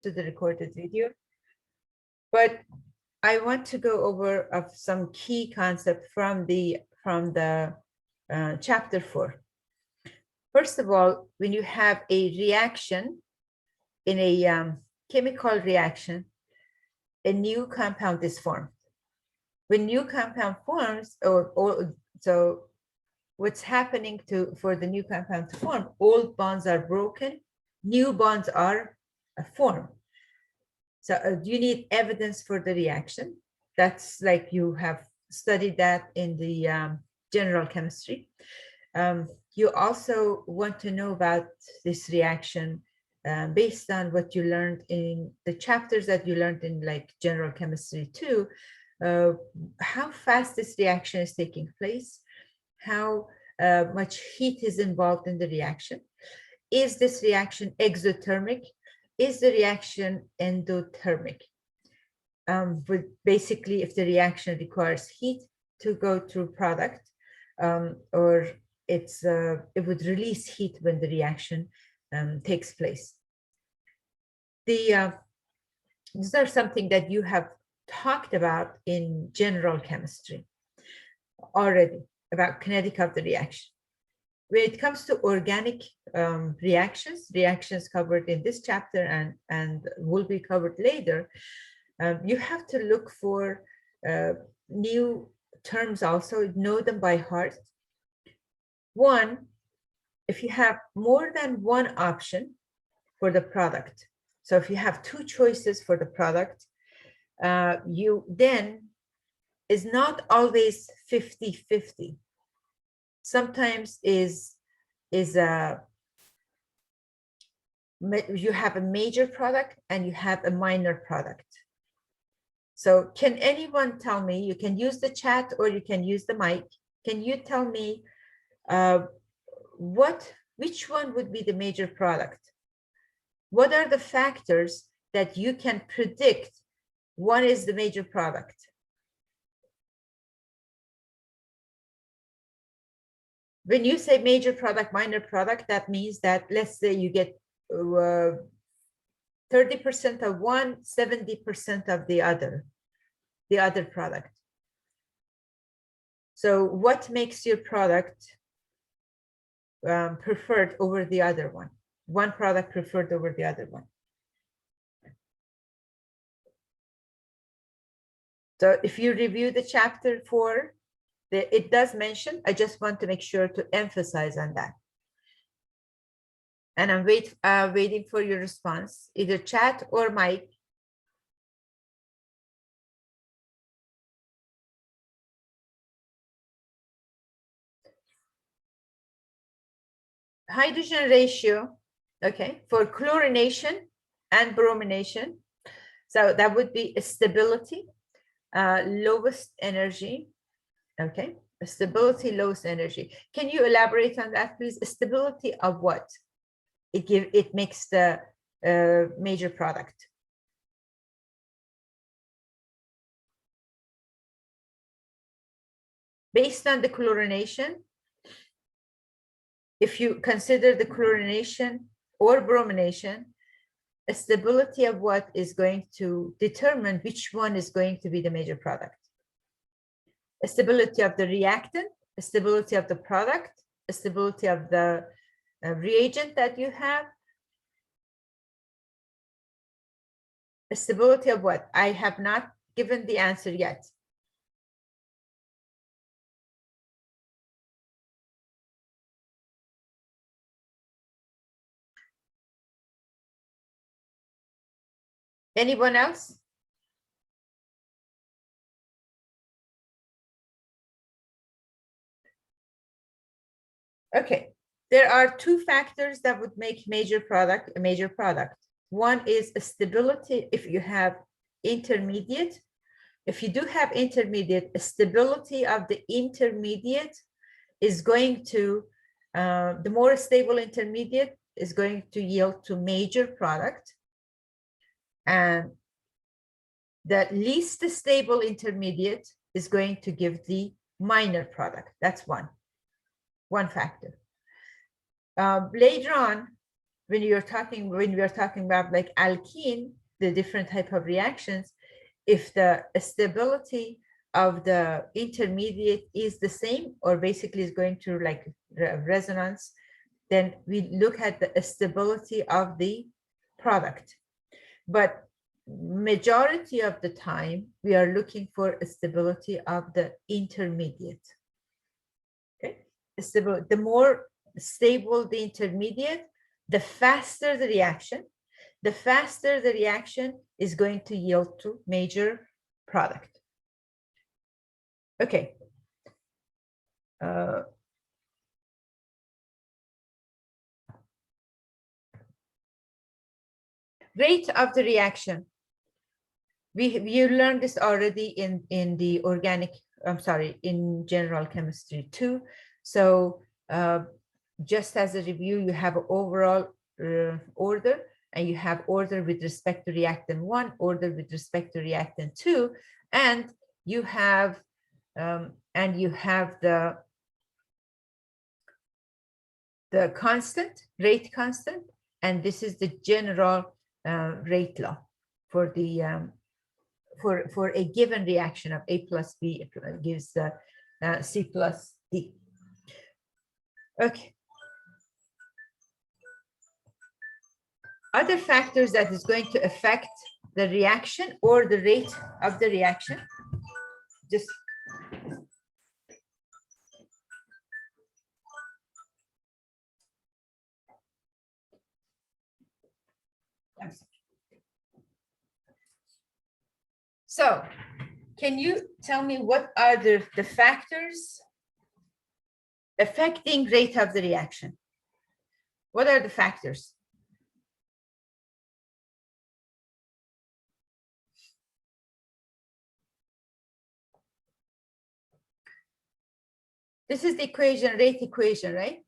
to the recorded video, but I want to go over of some key concept from the chapter 4. First of all, when you have a reaction in a chemical reaction, a new compound is formed. When new compound forms, so what's happening for the new compound to form? Old bonds are broken, new bonds are formed. So you need evidence for the reaction. That's like you have studied that in the general chemistry. You also want to know about this reaction based on what you learned in the chapters that you learned in like general chemistry too. How fast this reaction is taking place, how much heat is involved in the reaction. Is this reaction exothermic? Is the reaction endothermic? But basically, if the reaction requires heat to go through product, or it would release heat when the reaction takes place. These are something that you have talked about in general chemistry already, about kinetic of the reaction. When it comes to organic reactions covered in this chapter and will be covered later, you have to look for new terms also, know them by heart. One, if you have more than one option for the product, so if you have two choices for the product, you then is not always 50-50. Sometimes you have a major product and you have a minor product. So can anyone tell me, you can use the chat or you can use the mic, can you tell me which one would be the major product? What are the factors that you can predict one is the major product? When you say major product, minor product, that means that let's say you get 30% of one, 70% of the other product. So what makes your product preferred over the other one? One product preferred over the other one. So if you review the chapter 4, it does mention, I just want to make sure to emphasize on that. And I'm waiting for your response, either chat or mic. Hydrogen ratio, okay, for chlorination and bromination. So that would be a stability, lowest energy. Okay, stability, lowest energy. Can you elaborate on that, please? Stability of what? It makes the major product. Based on the chlorination, if you consider the chlorination or bromination, a stability of what is going to determine which one is going to be the major product. A stability of the reactant, a stability of the product, a stability of the reagent that you have. A stability of what? I have not given the answer yet. Anyone else? Okay, there are two factors that would make a major product. One is a stability. If you have intermediate, if you do have intermediate, a stability of the intermediate is going to, the more stable intermediate is going to yield to major product. And the least stable intermediate is going to give the minor product. That's one factor. Later on, when we are talking about like alkene, the different type of reactions, if the stability of the intermediate is the same, or basically is going to like resonance, then we look at the stability of the product. But majority of the time, we are looking for a stability of the intermediate. Okay, stable. The more stable the intermediate, the faster the reaction. The faster the reaction is going to yield to major product. Okay. Rate of the reaction. You learned this already in the organic, I'm sorry, in general chemistry too. So just as a review, you have overall order, and you have order with respect to reactant 1, order with respect to reactant 2, and you have the constant, rate constant, and this is the general rate law for the for a given reaction of A plus B gives C plus D. Okay. Other factors that is going to affect the reaction or the rate of the reaction, just so can you tell me what are the factors affecting rate of the reaction? What are the factors? This is the equation, rate equation, right?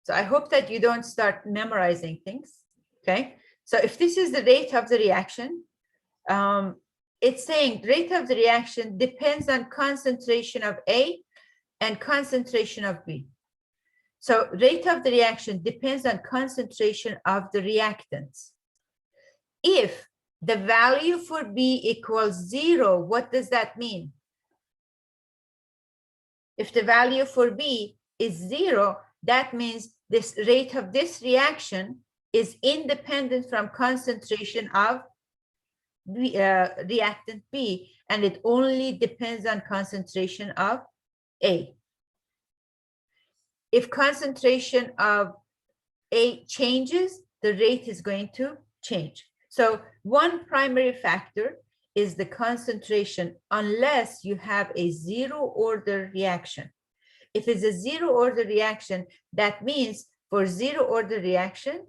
So I hope that you don't start memorizing things, okay? So if this is the rate of the reaction, it's saying rate of the reaction depends on concentration of A and concentration of B. So rate of the reaction depends on concentration of the reactants. If the value for B equals 0, what does that mean? If the value for B is 0, that means this rate of this reaction is independent from concentration of reactant B, and it only depends on concentration of A. If concentration of A changes, the rate is going to change. So one primary factor is the concentration, unless you have a zero order reaction. If it's a zero order reaction, that means for zero order reaction,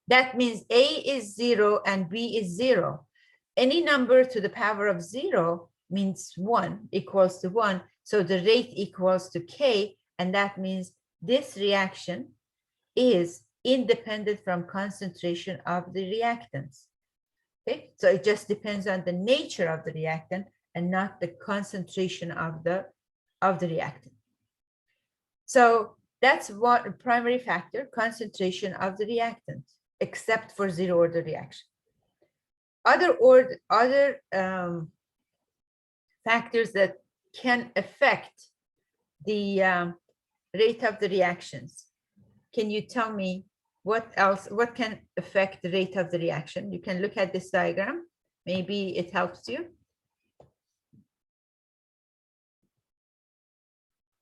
that means A is 0 and B is 0. Any number to the power of 0 means 1, equals to 1. So the rate equals to K, and that means this reaction is independent from concentration of the reactants. Okay, so it just depends on the nature of the reactant and not the concentration of the reactant. So that's what primary factor, concentration of the reactant, except for zero order reaction. Other factors that can affect the rate of the reactions. Can you tell me what can affect the rate of the reaction? You can look at this diagram. Maybe it helps you.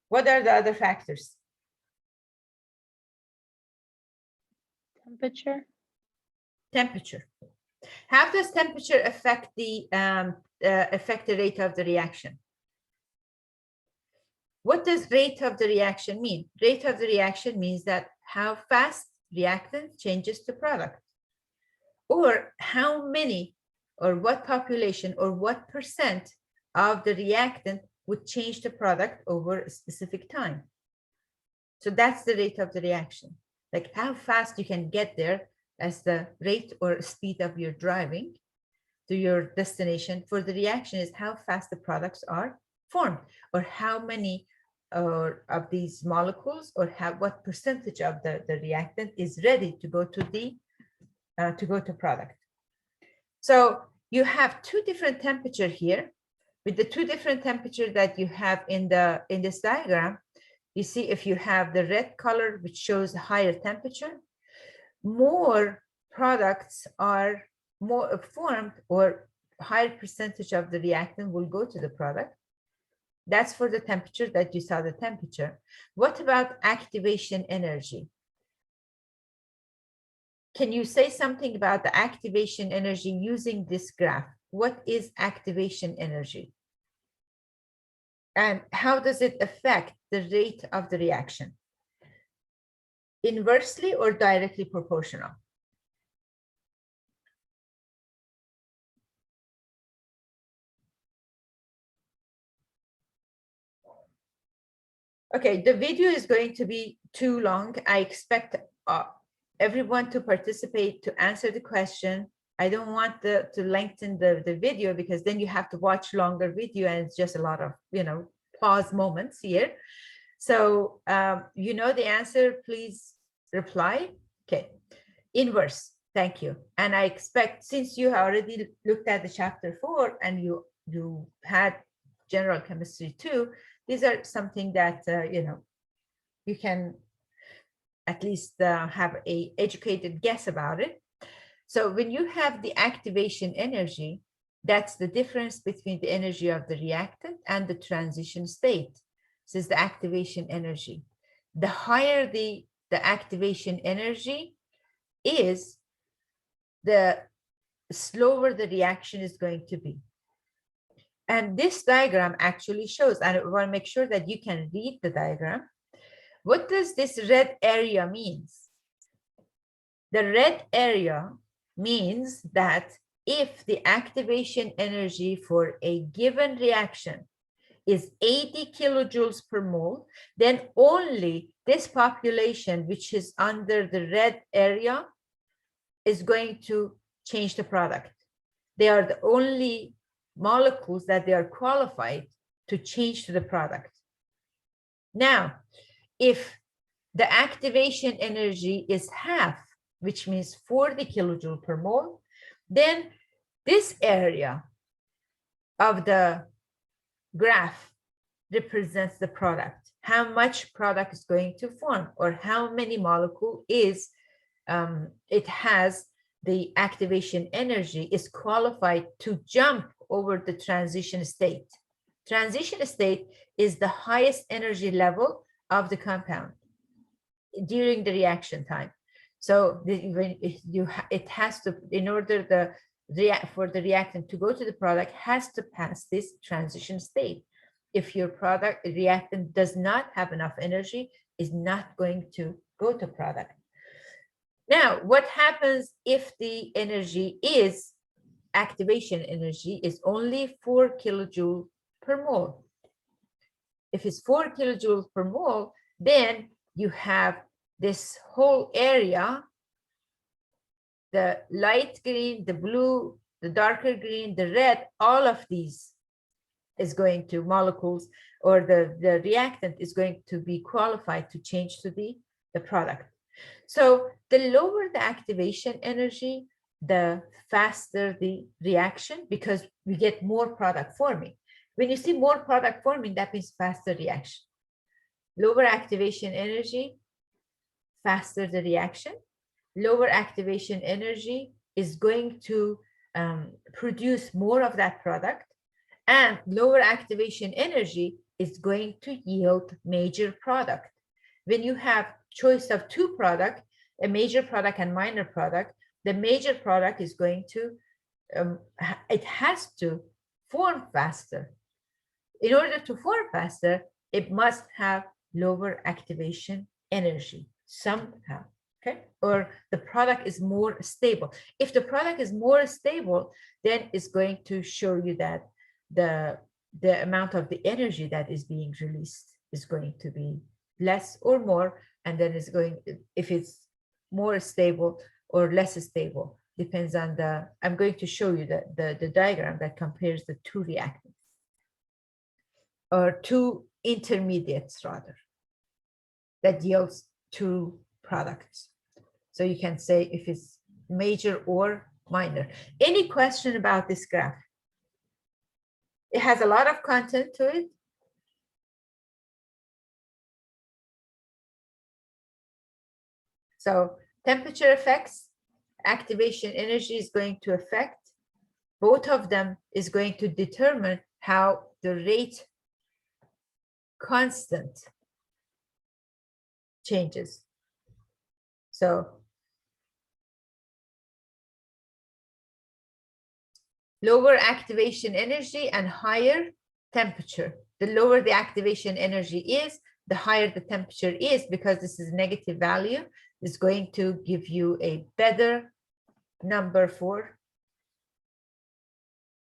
What are the other factors? Temperature. Temperature. How does temperature affect the rate of the reaction? What does rate of the reaction mean? Rate of the reaction means that how fast reactant changes to product, or how many, or what population, or what percent of the reactant would change the product over a specific time. So that's the rate of the reaction, like how fast you can get there as the rate or speed of your driving to your destination. For the reaction is how fast the products are formed, or how many or of these molecules, or have what percentage of the reactant is ready to go to product. So you have two different temperature here. With the two different temperature that you have in this diagram, you see if you have the red color, which shows a higher temperature, more products are more formed, or higher percentage of the reactant will go to the product. That's for the temperature that you saw the temperature. What about activation energy? Can you say something about the activation energy using this graph? What is activation energy? And how does it affect the rate of the reaction? Inversely or directly proportional? Okay, the video is going to be too long. I expect everyone to participate to answer the question. I don't want to lengthen the video, because then you have to watch longer video and it's just a lot of, pause moments here. So you know the answer, please reply. Okay, inverse, thank you. And I expect, since you already looked at the chapter 4 and you had general chemistry too, these are something that, you can at least have a educated guess about it. So when you have the activation energy, that's the difference between the energy of the reactant and the transition state. This is the activation energy. The higher the activation energy is, the slower the reaction is going to be. And this diagram actually shows, and I want to make sure that you can read the diagram. What does this red area means? The red area means that if the activation energy for a given reaction is 80 kilojoules per mole, then only this population, which is under the red area, is going to change the product. They are the only molecules that they are qualified to change to the product. Now, if the activation energy is half, which means 40 kilojoule per mole, then this area of the graph represents the product. How much product is going to form, or how many molecule is it has the activation energy is qualified to jump over the transition state. Transition state is the highest energy level of the compound during the reaction time. So it has to, in order for the reactant to go to the product, has to pass this transition state. If your reactant does not have enough energy, is not going to go to product. Now, what happens if the energy is, activation energy is only 4 kilojoule per mole? If it's 4 kilojoules per mole, then you have this whole area, the light green, the blue, the darker green, the red, all of these is going to molecules, or the reactant is going to be qualified to change to the product. So the lower the activation energy, the faster the reaction, because we get more product forming. When you see more product forming, that means faster reaction. Lower activation energy, faster the reaction. Lower activation energy is going to produce more of that product, and lower activation energy is going to yield major product. When you have choice of two products, a major product and minor product, the major product is going to, it has to form faster. In order to form faster, it must have lower activation energy somehow, okay? Or the product is more stable. If the product is more stable, then it's going to show you that the amount of the energy that is being released is going to be less or more, and then it's going, if it's more stable or less stable, depends on I'm going to show you the diagram that compares the two reactants, or two intermediates rather, that yields two products. So you can say if it's major or minor. Any question about this graph? It has a lot of content to it. So temperature effects, activation energy is going to affect. Both of them is going to determine how the rate constant changes. So lower activation energy and higher temperature. The lower the activation energy is, the higher the temperature is, because this is negative value, is going to give you a better number for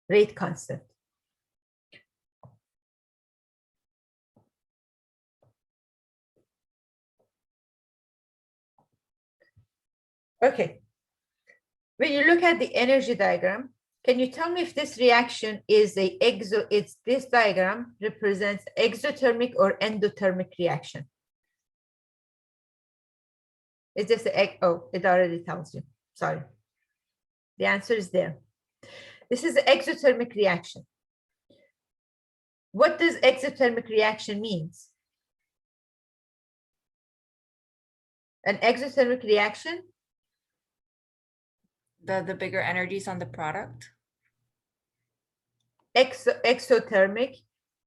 rate constant. Okay. When you look at the energy diagram, can you tell me if this reaction is this diagram represents exothermic or endothermic reaction? Is this oh, it already tells you, sorry. The answer is there. This is an exothermic reaction. What does exothermic reaction means? An exothermic reaction? The bigger energies on the product. Exothermic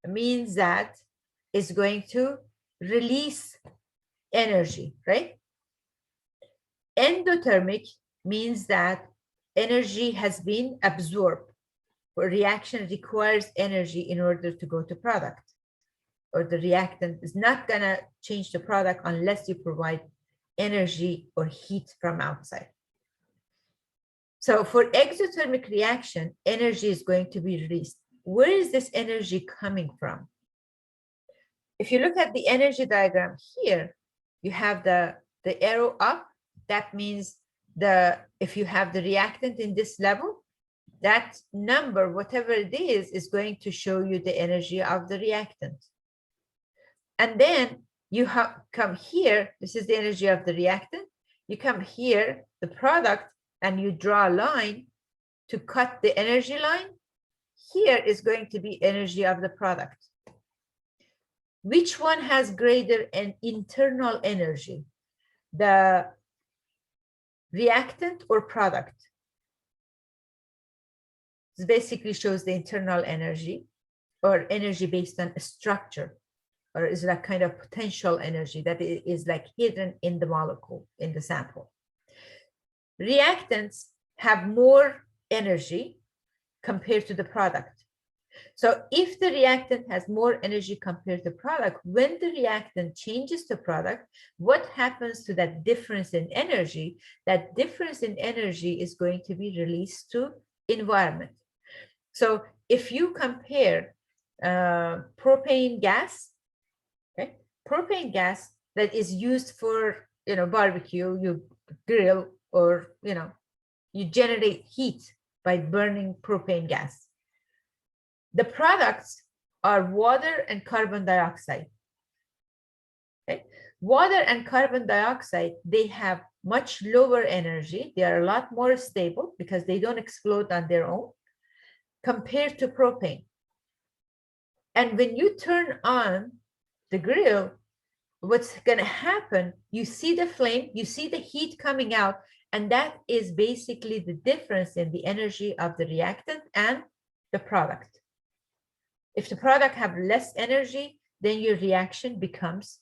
means that it's going to release energy, right? Endothermic means that energy has been absorbed. A reaction requires energy in order to go to product, or the reactant is not going to change the product unless you provide energy or heat from outside. So for exothermic reaction, energy is going to be released. Where is this energy coming from? If you look at the energy diagram here, you have the arrow up. That means if you have the reactant in this level, that number, whatever it is going to show you the energy of the reactant. And then you come here, this is the energy of the reactant. You come here, the product, and you draw a line to cut the energy line. Here is going to be energy of the product. Which one has greater internal energy? The reactant or product? This basically shows the internal energy, or energy based on a structure, or is that kind of potential energy that is like hidden in the molecule, in the sample. Reactants have more energy compared to the product. So if the reactant has more energy compared to the product, when the reactant changes the product, what happens to that difference in energy? That difference in energy is going to be released to environment. So if you compare propane gas, okay, propane gas that is used for, barbecue, you grill, or, you generate heat by burning propane gas. The products are water and carbon dioxide. Okay? Water and carbon dioxide, they have much lower energy. They are a lot more stable because they don't explode on their own compared to propane. And when you turn on the grill, what's going to happen, you see the flame, you see the heat coming out, and that is basically the difference in the energy of the reactant and the product. If the product have less energy, then your reaction becomes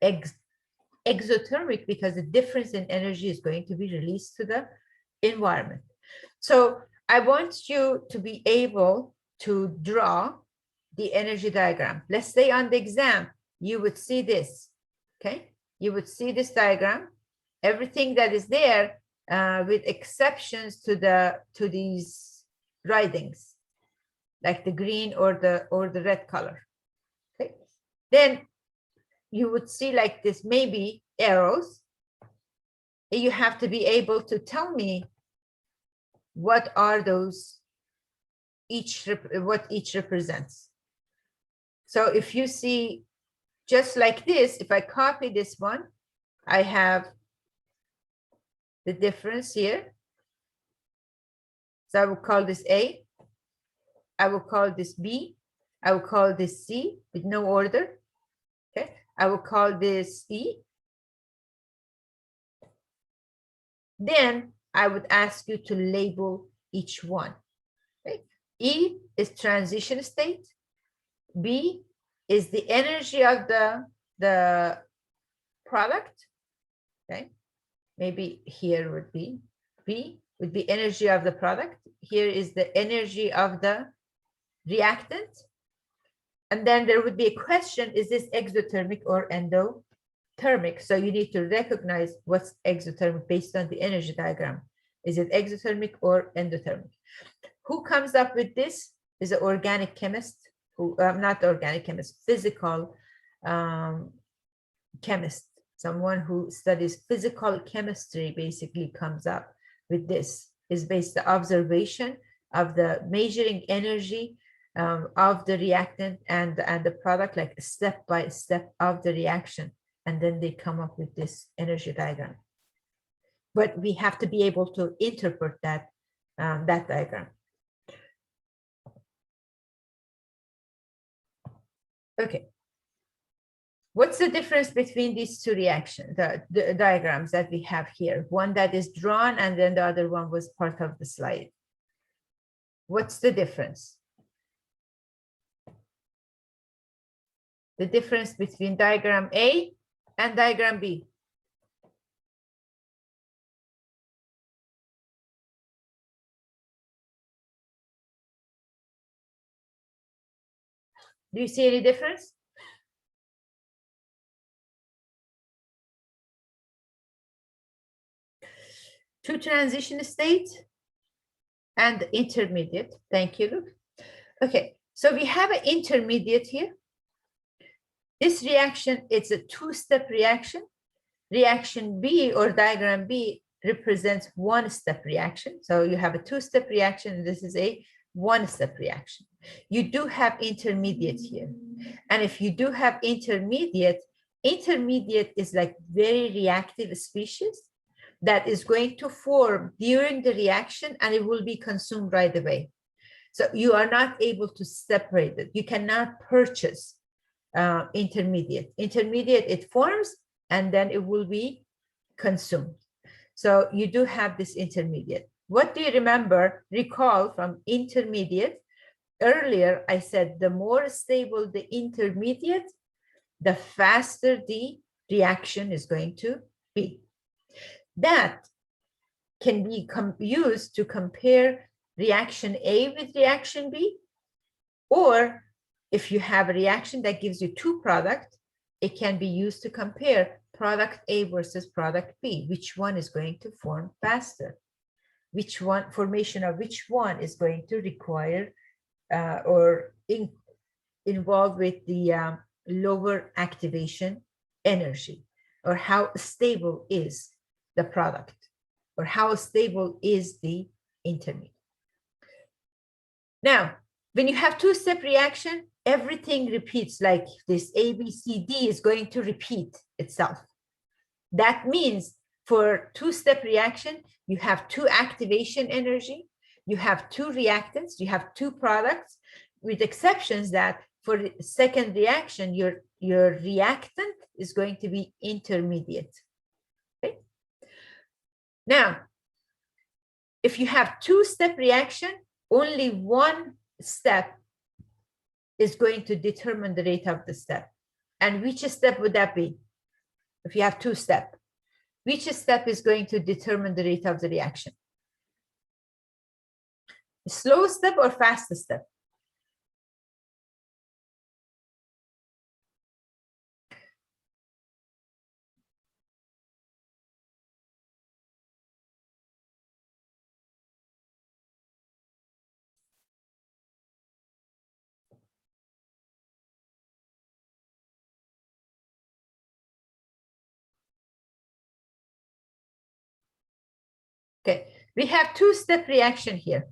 exothermic because the difference in energy is going to be released to the environment. So I want you to be able to draw the energy diagram. Let's say on the exam, you would see this, okay? You would see this diagram, everything that is there, with exceptions to these writings, like the green or the red color. Okay, then you would see like this, maybe arrows. And you have to be able to tell me what are those, what each represents. So if you see just like this, if I copy this one, I have the difference here. So I will call this A. I will call this B. I will call this C with no order. Okay. I will call this E. Then I would ask you to label each one. Okay. E is transition state. B is the energy of the product. Okay. Maybe here would be B would be energy of the product. Here is the energy of the reactant. And then there would be a question, is this exothermic or endothermic? So you need to recognize what's exothermic based on the energy diagram. Is it exothermic or endothermic? Who comes up with this is an organic chemist, who not organic chemist, physical chemist. Someone who studies physical chemistry basically comes up with this. Is based the observation of the measuring energy of the reactant and the product, like step by step of the reaction, and then they come up with this energy diagram. But we have to be able to interpret that that diagram. Okay. What's the difference between these two reactions, the diagrams that we have here? One that is drawn and then the other one was part of the slide. What's the difference? The difference between diagram A and diagram B. Do you see any difference? Two transition states and intermediate. Thank you, Luke. Okay, so we have an intermediate here. This reaction, it's a two-step reaction. Reaction B or diagram B represents one-step reaction. So you have a two-step reaction, and this is a one-step reaction. You do have intermediate here. And if you do have intermediate is like very reactive species that is going to form during the reaction and it will be consumed right away. So you are not able to separate it. You cannot purchase intermediate. Intermediate, it forms and then it will be consumed. So you do have this intermediate. What do you recall from intermediate? Earlier, I said the more stable the intermediate, the faster the reaction is going to be. That can be used to compare reaction A with reaction B, or if you have a reaction that gives you two products, it can be used to compare product A versus product B. Which one is going to form faster? Which one, formation of which one is going to require or involved with the lower activation energy, or how stable is the product, or how stable is the intermediate. Now, when you have two-step reaction, everything repeats, like this A, B, C, D is going to repeat itself. That means for two-step reaction, you have two activation energy, you have two reactants, you have two products, with exceptions that for the second reaction, your reactant is going to be intermediate. Okay? Now, if you have two-step reaction, only one step is going to determine the rate of the step. And which step would that be? If you have two steps, which step is going to determine the rate of the reaction? Slow step or fast step? Okay, we have two-step reaction here.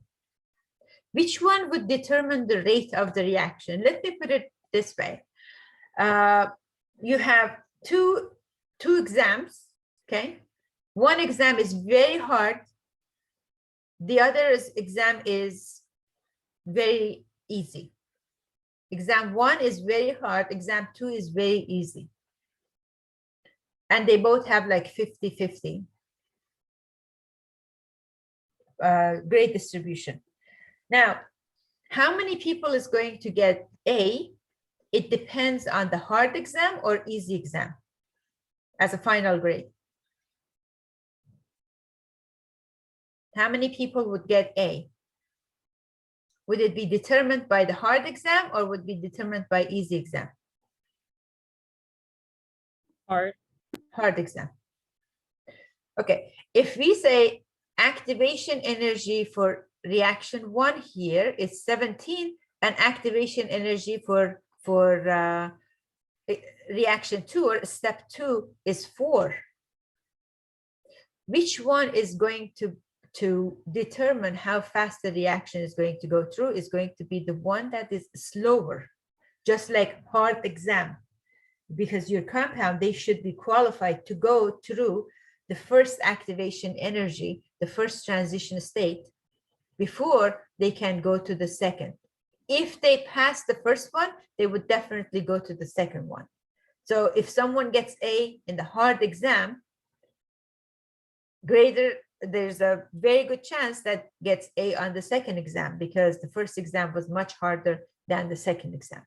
Which one would determine the rate of the reaction? Let me put it this way. you have two exams, okay? One exam is very hard. The other exam is very easy. Exam 1 is very hard. Exam 2 is very easy. And they both have like 50-50 grade distribution. Now, how many people is going to get A? It depends on the hard exam or easy exam as a final grade. How many people would get A? Would it be determined by the hard exam or would it be determined by easy exam? Hard exam. Okay, if we say activation energy for reaction 1 here is 17 and activation energy for reaction 2 or step 2 is 4, which one is going to determine how fast the reaction is going to go through is going to be the one that is slower, just like hard exam, because your compound, they should be qualified to go through the first activation energy, the first transition state, before they can go to the second. If they pass the first one, they would definitely go to the second one. So if someone gets A in the hard exam, there's a very good chance that gets A on the second exam because the first exam was much harder than the second exam.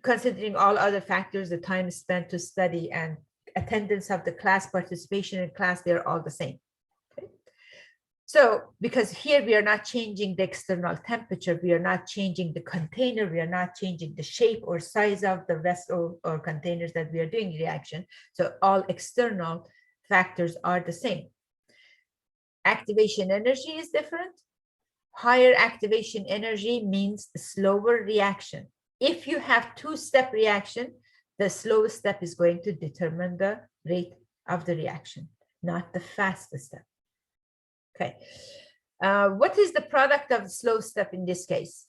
Considering all other factors, the time spent to study and attendance of the class, participation in class, they're all the same. Okay. So because here we are not changing the external temperature, we are not changing the container, we are not changing the shape or size of the vessel or containers that we are doing reaction. So all external factors are the same. Activation energy is different. Higher activation energy means slower reaction. If you have two-step reaction, the slowest step is going to determine the rate of the reaction, not the fastest step. Okay. What is the product of the slow step in this case?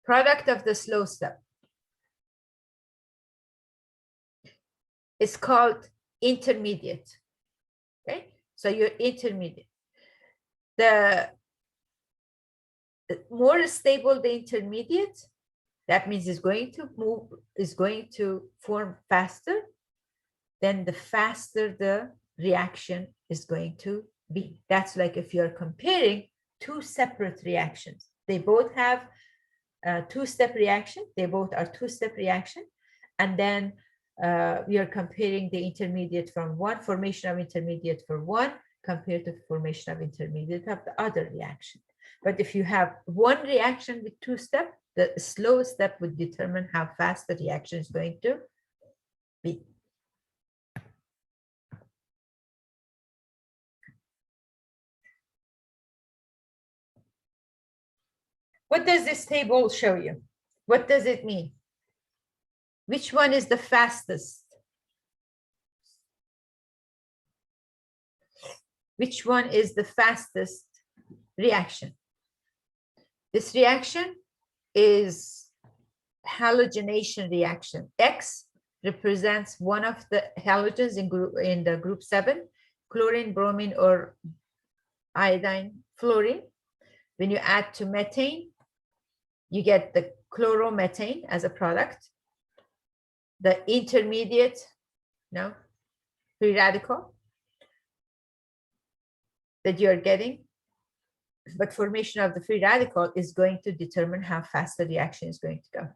Product of the slow step is called intermediate. Okay. So you're intermediate. The more stable the intermediate, that means it's going to move, is going to form faster, then the faster the reaction is going to be. That's like if you're comparing two separate reactions. They both have a two-step reaction. They both are two-step reaction. And then we are comparing the intermediate from one, formation of intermediate for one compared to formation of intermediate of the other reaction. But if you have one reaction with two steps, the slowest step would determine how fast the reaction is going to be. What does this table show you? What does it mean? Which one is the fastest? Which one is the fastest reaction? This reaction is halogenation reaction. X represents one of the halogens in the group 7, chlorine, bromine, or iodine, fluorine. When you add to methane, you get the chloromethane as a product. The intermediate, free radical that you're getting, but formation of the free radical is going to determine how fast the reaction is going to go.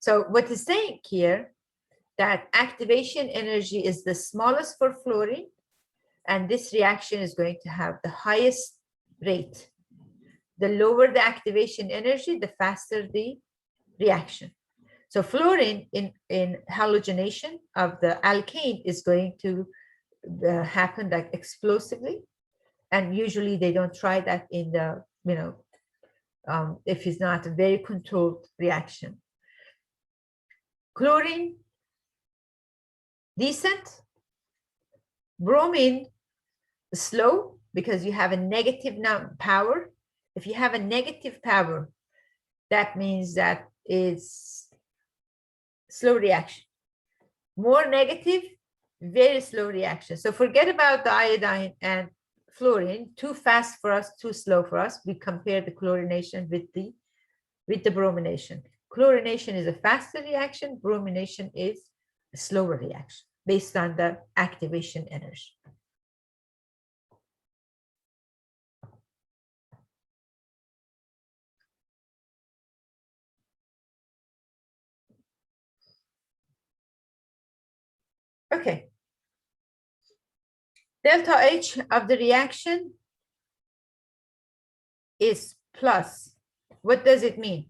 So what is saying here that activation energy is the smallest for fluorine, and this reaction is going to have the highest rate. The lower the activation energy, the faster the reaction. So fluorine in halogenation of the alkane is going to happen like explosively. And usually they don't try that in the, if it's not a very controlled reaction. Chlorine, decent. Bromine, slow, because you have a negative power. If you have a negative power, that means that it's slow reaction. More negative, very slow reaction. So forget about the iodine and fluorine, too fast for us, too slow for us. We compare the chlorination with the bromination. Chlorination is a faster reaction, bromination is a slower reaction based on the activation energy. Okay. Delta H of the reaction is plus. What does it mean?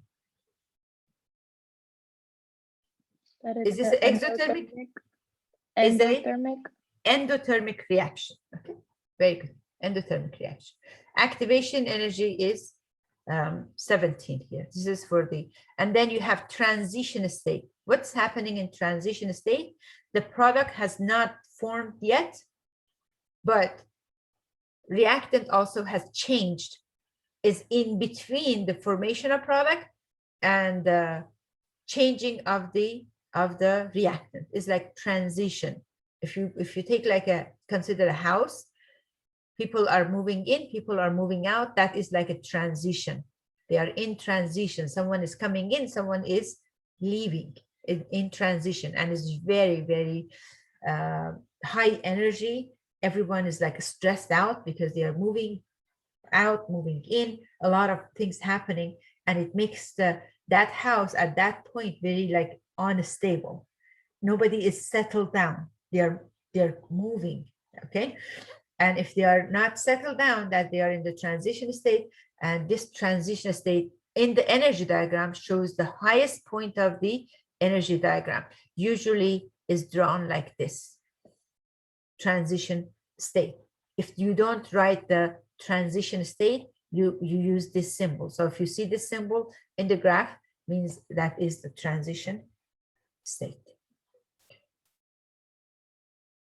That Is this the exothermic? endothermic? Is it Endothermic? endothermic reaction? Okay, very good. Endothermic reaction. Activation energy is 17 here. This is for the, and then you have transition state. What's happening in transition state? The product has not formed yet, but reactant also has changed, is in between the formation of product and the changing of the reactant. Is like transition. If you take like consider a house, people are moving in, people are moving out, that is like a transition. They are in transition. Someone is coming in, someone is leaving in transition, and it's very, very high energy. Everyone is like stressed out because they are moving out, moving in, a lot of things happening, and it makes that house at that point very like unstable. Nobody is settled down. They're moving, okay? And if they are not settled down, that they are in the transition state, and this transition state in the energy diagram shows the highest point of the energy diagram, usually is drawn like this, transition state. If you don't write the transition state, you use this symbol. So if you see this symbol in the graph, means that is the transition state.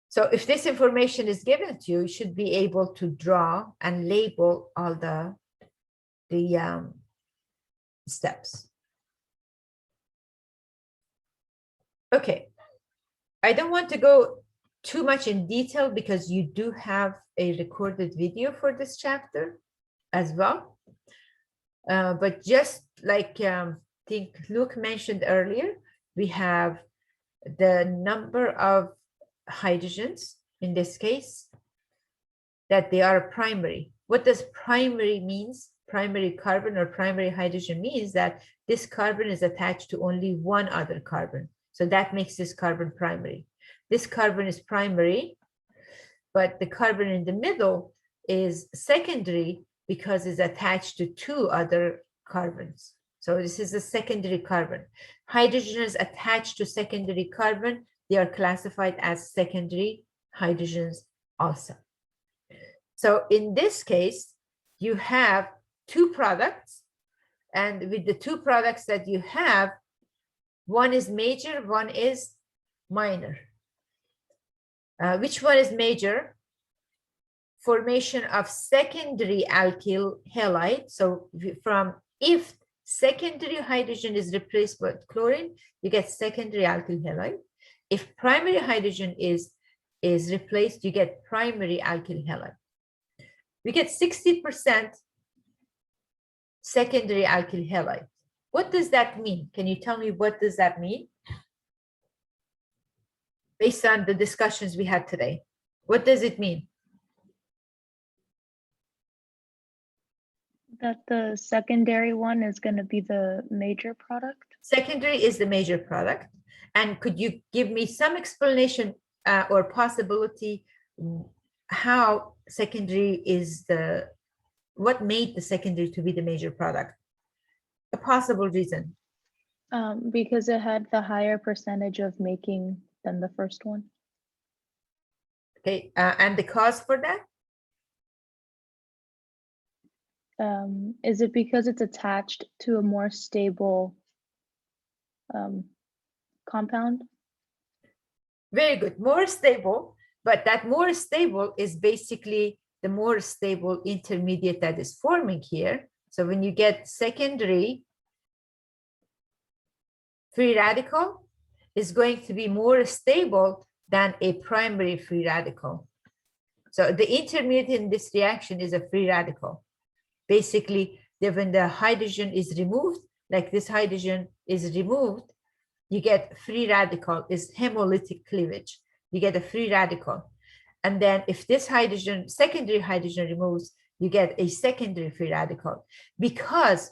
So if this information is given to you, you should be able to draw and label all the steps. Okay, I don't want to go too much in detail because you do have a recorded video for this chapter as well. But just like I think Luke mentioned earlier, we have the number of hydrogens in this case, that they are primary. What does primary means? Primary carbon or primary hydrogen means that this carbon is attached to only one other carbon. So that makes this carbon primary. This carbon is primary, but the carbon in the middle is secondary because it's attached to two other carbons. So this is a secondary carbon. Hydrogens attached to secondary carbon, they are classified as secondary hydrogens also. So in this case, you have two products, and with the two products that you have, one is major, one is minor. Which one is major? Formation of secondary alkyl halide. So if secondary hydrogen is replaced by chlorine, you get secondary alkyl halide. If primary hydrogen is replaced, you get primary alkyl halide. We get 60% secondary alkyl halide. What does that mean? Can you tell me what does that mean? Based on the discussions we had today, what does it mean? That the secondary one is going to be the major product? Secondary is the major product. And could you give me some explanation or possibility how secondary is what made the secondary to be the major product? A possible reason. Because it had the higher percentage of making than the first one. Okay, and the cause for that? Is it because it's attached to a more stable compound? Very good, more stable, but that more stable is basically the more stable intermediate that is forming here. So when you get secondary free radical, is going to be more stable than a primary free radical. So the intermediate in this reaction is a free radical. Basically, when the hydrogen is removed, like this hydrogen is removed, you get free radical, is hemolytic cleavage. You get a free radical. And then if this hydrogen, secondary hydrogen removes, you get a secondary free radical, because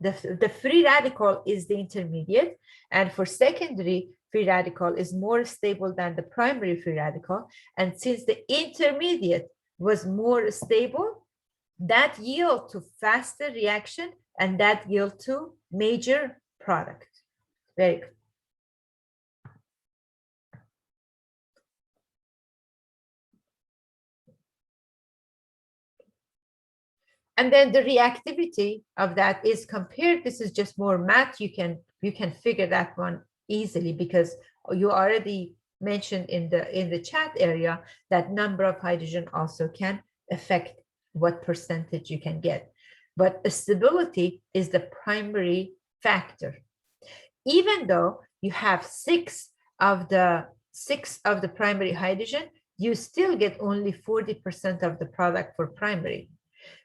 the free radical is the intermediate, and for secondary free radical is more stable than the primary free radical. And since the intermediate was more stable, that yield to faster reaction, and that yield to major product. Very good. And then the reactivity of that is compared. This is just more math. You can figure that one easily, because you already mentioned in the chat area that number of hydrogen also can affect what percentage you can get. But stability is the primary factor. Even though you have six of the primary hydrogen, you still get only 40% of the product for primary.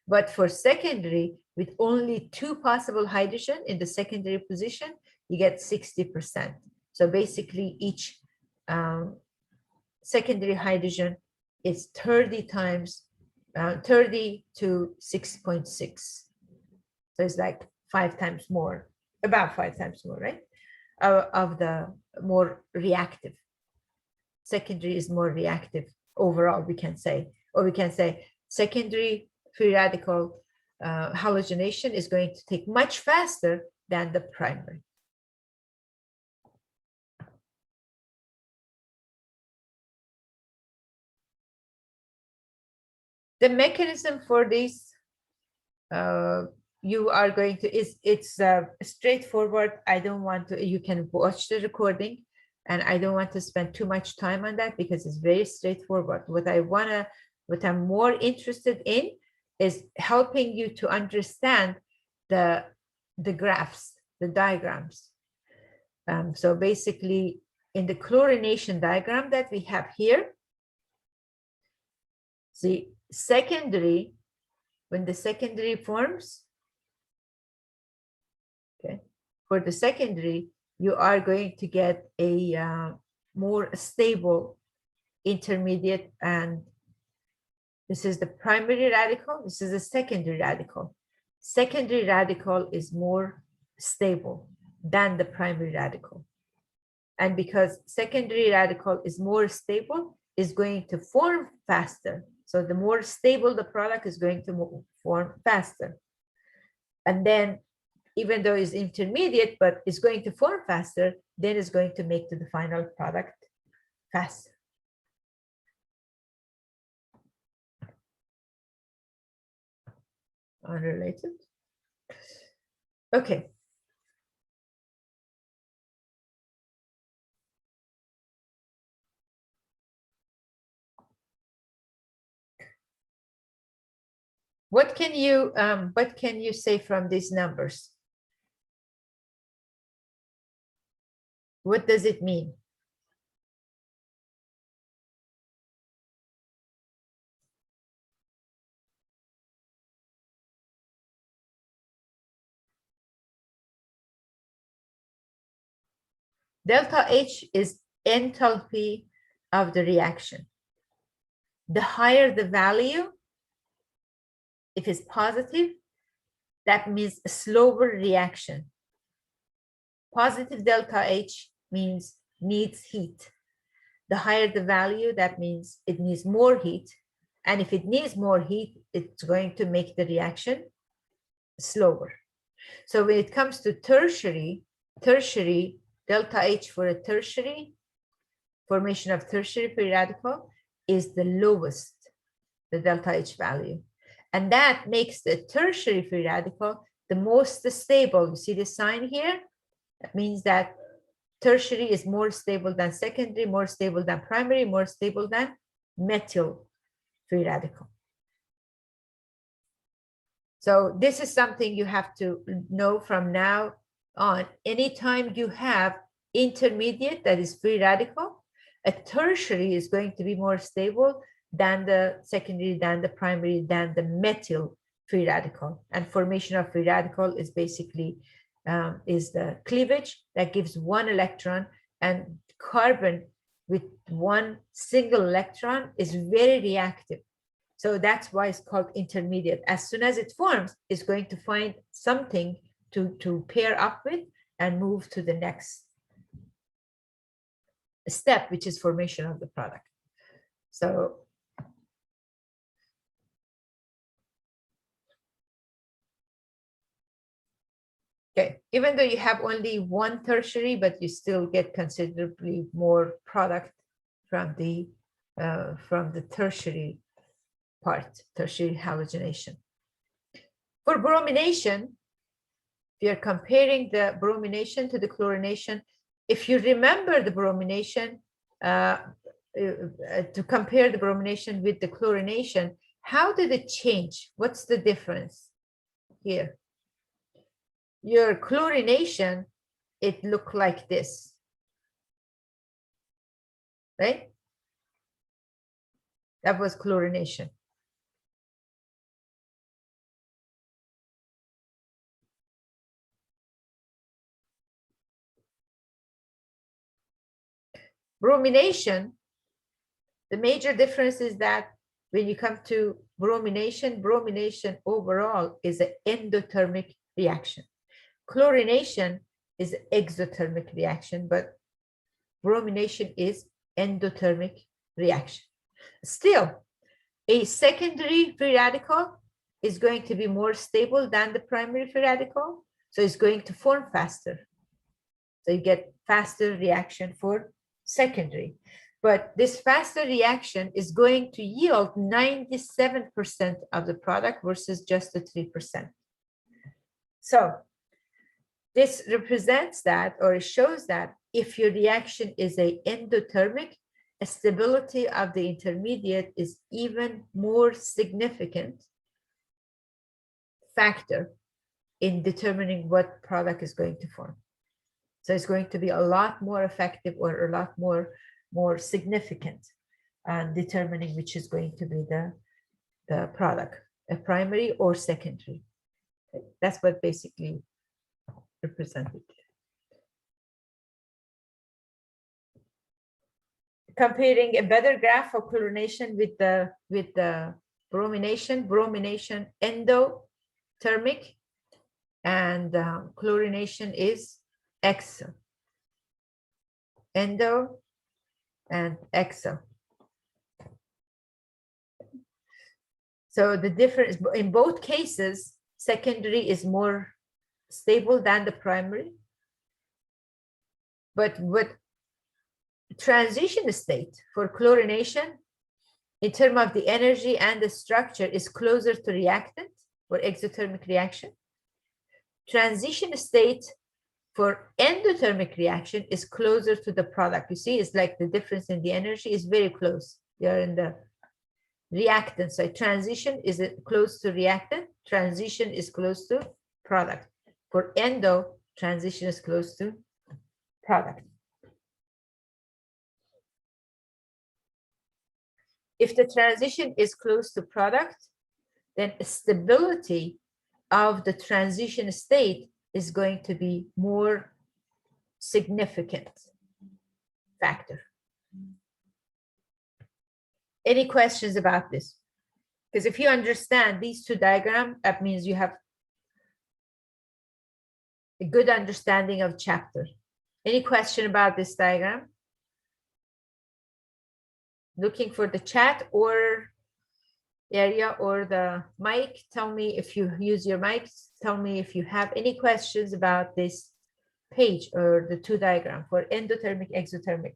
But for secondary, with only 2 possible hydrogen in the secondary position, you get 60%. So basically, each secondary hydrogen is 30 times 30 to 6.6. So it's like 5 times more, about 5 times more, right? Of the more reactive. Secondary is more reactive overall, we can say. Or we can say secondary free radical halogenation is going to take much faster than the primary. The mechanism for this, you are going to, it's straightforward. I don't want to, you can watch the recording, and I don't want to spend too much time on that because it's very straightforward. What I'm more interested in is helping you to understand the graphs, the diagrams. So basically, in the chlorination diagram that we have here, see, secondary, when the secondary forms, okay, for the secondary, you are going to get a more stable intermediate, and this is the primary radical, this is the secondary radical. Secondary radical is more stable than the primary radical. And because secondary radical is more stable, is going to form faster. So the more stable the product is going to form faster. And then even though it's intermediate, but it's going to form faster, then it's going to make to the final product faster. Unrelated. Okay. What can you say from these numbers? What does it mean? Delta H is enthalpy of the reaction. The higher the value, if it's positive, that means a slower reaction. Positive delta H means needs heat. The higher the value, that means it needs more heat. And if it needs more heat, it's going to make the reaction slower. So when it comes to tertiary, delta H for a tertiary, formation of tertiary free radical is the lowest, the delta H value. And that makes the tertiary free radical the most stable. You see the sign here? That means that tertiary is more stable than secondary, more stable than primary, more stable than methyl free radical. So this is something you have to know from now on. Anytime you have intermediate that is free radical. A tertiary is going to be more stable than the secondary, than the primary, than the methyl free radical. And formation of free radical is basically is the cleavage that gives one electron, and carbon with one single electron is very reactive. So that's why it's called intermediate. As soon as it forms, it's going to find something to pair up with and move to the next step, which is formation of the product. So okay, even though you have only one tertiary, but you still get considerably more product from the tertiary part, tertiary halogenation. For bromination, if you're comparing the bromination to the chlorination, if you remember the bromination, to compare the bromination with the chlorination, how did it change? What's the difference here? Your chlorination, it looked like this, right? That was chlorination. Bromination, the major difference is that when you come to bromination, bromination overall is an endothermic reaction. Chlorination is an exothermic reaction, but bromination is endothermic reaction. Still, a secondary free radical is going to be more stable than the primary free radical, so it's going to form faster. So you get faster reaction for secondary. But this faster reaction is going to yield 97% of the product versus just the 3%. So this represents that, or it shows that if your reaction is a endothermic, a stability of the intermediate is even more significant factor in determining what product is going to form. So it's going to be a lot more effective, or a lot more significant determining which is going to be the product, a primary or secondary. Okay. That's what basically represented. Comparing a better graph of chlorination with the bromination. Bromination endothermic, and chlorination is exo. Endo and exo. So the difference in both cases, secondary is more stable than the primary. But what transition state for chlorination in terms of the energy and the structure is closer to reactant or exothermic reaction. Transition state for endothermic reaction is closer to the product. You see, it's like the difference in the energy is very close. You're in the reactant side. Transition is close to reactant. Transition is close to product. For endo, transition is close to product. If the transition is close to product, then stability of the transition state is going to be more significant factor. Any questions about this? Because if you understand these two diagrams, that means you have a good understanding of chapter. Any question about this diagram? Looking for the chat or area or the mic. Tell me if you use your mics. Tell me if you have any questions about this page or the two diagram for endothermic, exothermic.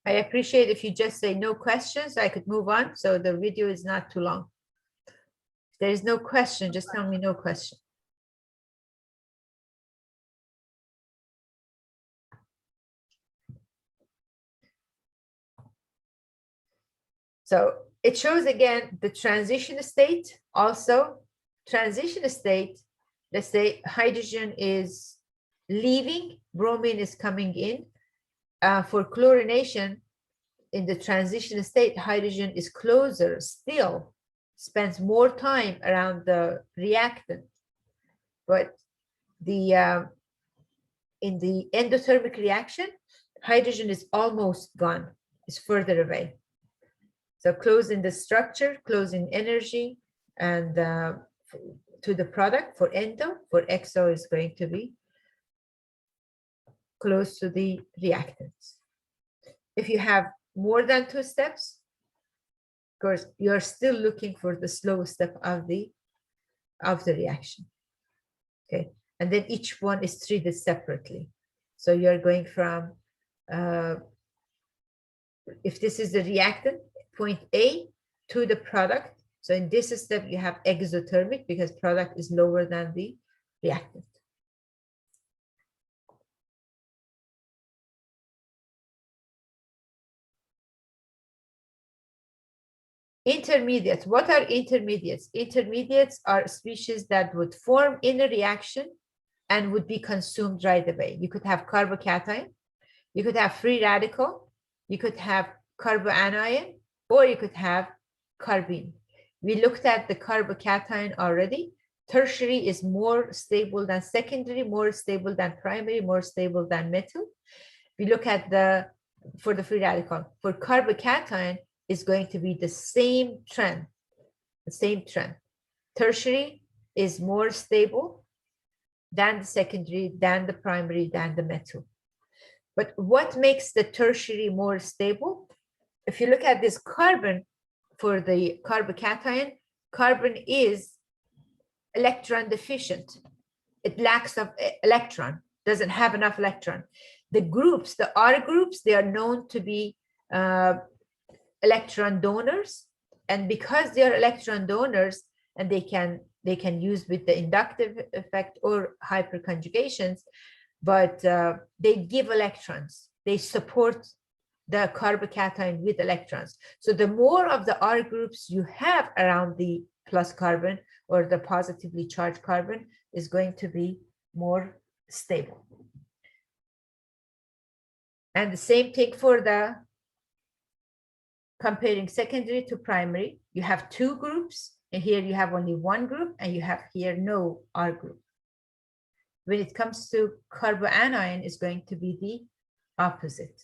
I appreciate if you just say no questions, I could move on so the video is not too long. If there is no question, just tell me no question. So it shows again the transition state also transition state, let's say hydrogen is leaving, bromine is coming in. For chlorination, in the transition state, hydrogen is closer still, spends more time around the reactant. But the in the endothermic reaction, hydrogen is almost gone, it's further away. So close in the structure, close in energy, and to the product for endo, for exo is going to be close to the reactants. If you have more than 2 steps, of course, you're still looking for the slow step of the reaction. Okay, and then each one is treated separately. So you're going from, if this is the reactant, point A to the product. So in this step, you have exothermic because product is lower than the reactant. Intermediates. What are intermediates? Intermediates are species that would form in a reaction and would be consumed right away. You could have carbocation, you could have free radical, you could have carboanion, or you could have carbene. We looked at the carbocation already. Tertiary is more stable than secondary, more stable than primary, more stable than metal. We look at for the free radical. For carbocation, is going to be the same trend, Tertiary is more stable than the secondary, than the primary, than the metal. But what makes the tertiary more stable? If you look at this carbon for the carbocation, carbon is electron deficient. It lacks of electron, doesn't have enough electron. The groups, the R groups, they are known to be electron donors, and because they are electron donors and they can use with the inductive effect or hyperconjugations, but they give electrons, they support the carbocation with electrons. So the more of the R groups you have around the plus carbon or the positively charged carbon is going to be more stable. And the same thing for the comparing secondary to primary, you have 2 groups, and here you have only 1 group, and you have here no R group. When it comes to carboanion, is going to be the opposite.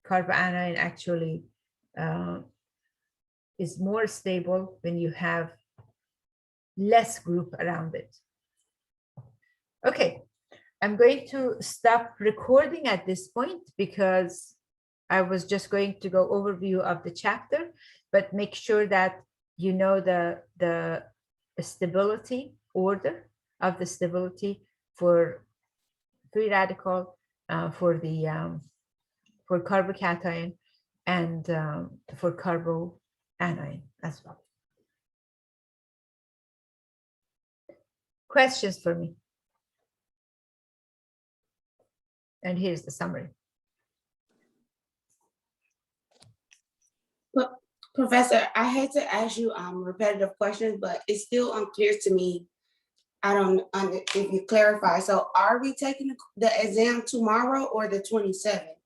Carboanion actually is more stable when you have less group around it. Okay, I'm going to stop recording at this point because I was just going to go overview of the chapter, but make sure that you know the stability order of the stability for free radical, for carbocation, and for carboanion as well. Questions for me? And here's the summary. Well, Professor, I hate to ask you repetitive questions, but it's still unclear to me. I don't if you clarify. So are we taking the exam tomorrow or the 27th?